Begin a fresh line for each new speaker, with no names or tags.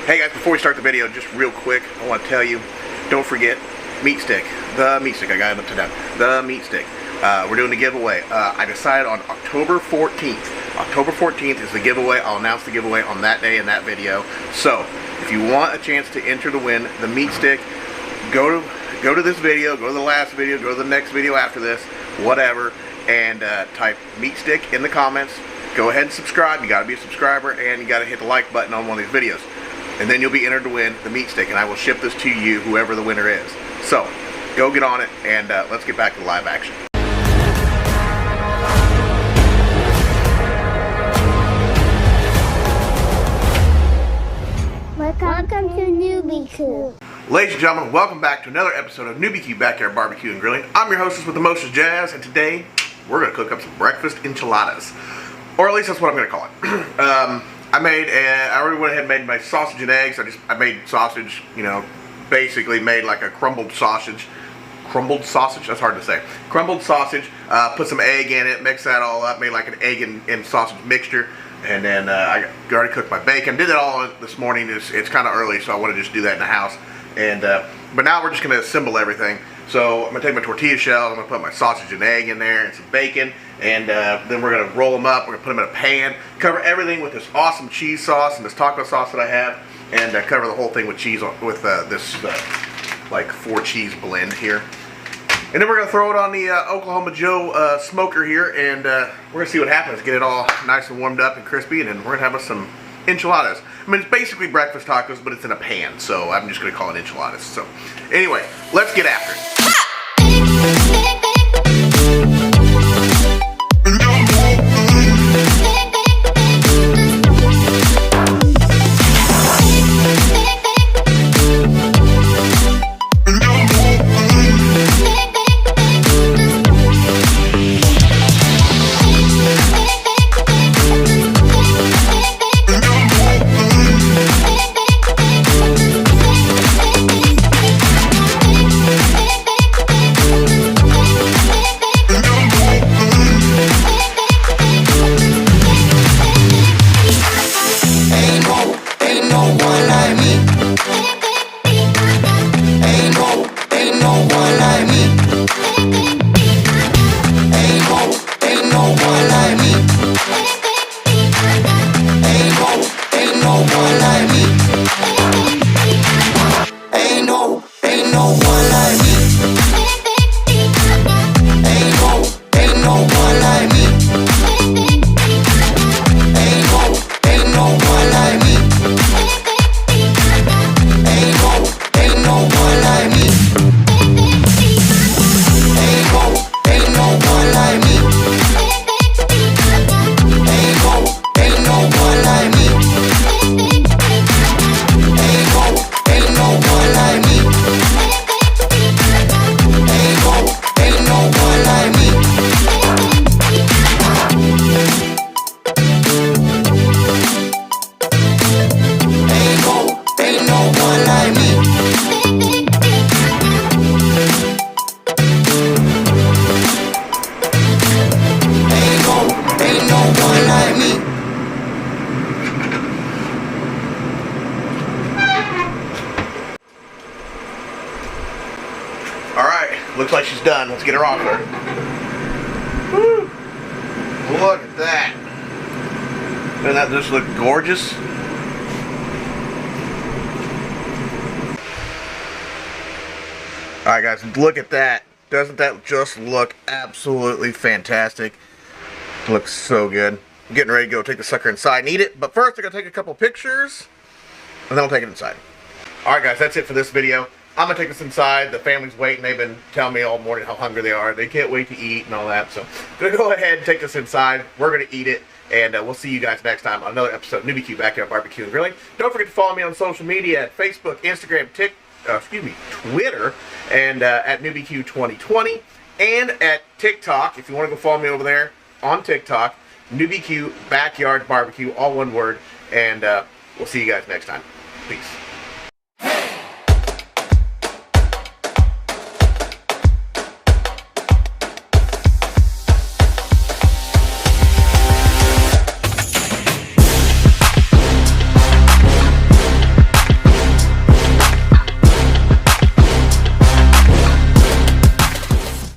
Hey guys, before we start the video, just real quick, I want to tell you, don't forget, meat stick. The meat stick, I got it up to down. The meat stick. We're doing a giveaway. I decided on October 14th. October 14th is the giveaway. I'll announce the giveaway on that day in that video. So, if you want a chance to enter to win the meat stick, go to this video, go to the last video, go to the next video after this, whatever, and type meat stick in the comments. Go ahead and subscribe. You got to be a subscriber, and you got to hit the like button on one of these videos. And then you'll be entered to win the meat stick, and I will ship this to you, whoever the winner is. So, go get on it, and let's get back to the live action.
Welcome to Newbie Q.
Ladies and gentlemen, welcome back to another episode of Newbie Q Backyard Barbecue and Grilling. I'm your hostess with the mostest jazz, and today we're going to cook up some breakfast enchiladas. Or at least that's what I'm going to call it. I already went ahead and made my sausage and eggs. I made sausage, basically made like a crumbled sausage. Crumbled sausage? That's hard to say. Crumbled sausage, put some egg in it, mix that all up, made like an egg and sausage mixture. And then I already cooked my bacon. Did it all this morning. It's kind of early, so I want to just do that in the house. And but now we're just going to assemble everything. So I'm going to take my tortilla shells, I'm going to put my sausage and egg in there and some bacon, and then we're going to roll them up, we're going to put them in a pan, cover everything with this awesome cheese sauce and this taco sauce that I have, and cover the whole thing with cheese, with this like 4 cheese blend here. And then we're going to throw it on the Oklahoma Joe smoker here, and we're going to see what happens, get it all nice and warmed up and crispy, and then we're going to have us some enchiladas. I mean, it's basically breakfast tacos, but it's in a pan, so I'm just going to call it enchiladas. So, anyway, let's get after it. Looks like she's done. Let's get her off there. Woo. Look at that. Doesn't that just look gorgeous? Alright guys, look at that. Doesn't that just look absolutely fantastic? It looks so good. I'm getting ready to go take the sucker inside and eat it. But first, I'm going to take a couple pictures, and then I'll take it inside. Alright guys, that's it for this video. I'm going to take this inside. The family's waiting. They've been telling me all morning how hungry they are. They can't wait to eat and all that. So I'm going to go ahead and take this inside. We're going to eat it. And we'll see you guys next time on another episode of Newbie Q Backyard Barbecue and Grilling. Don't forget to follow me on social media at Facebook, Instagram, Twitter, and at NewbieQ2020. And at TikTok, if you want to go follow me over there on TikTok, Newbie Q Backyard Barbecue, all one word. And we'll see you guys next time. Peace.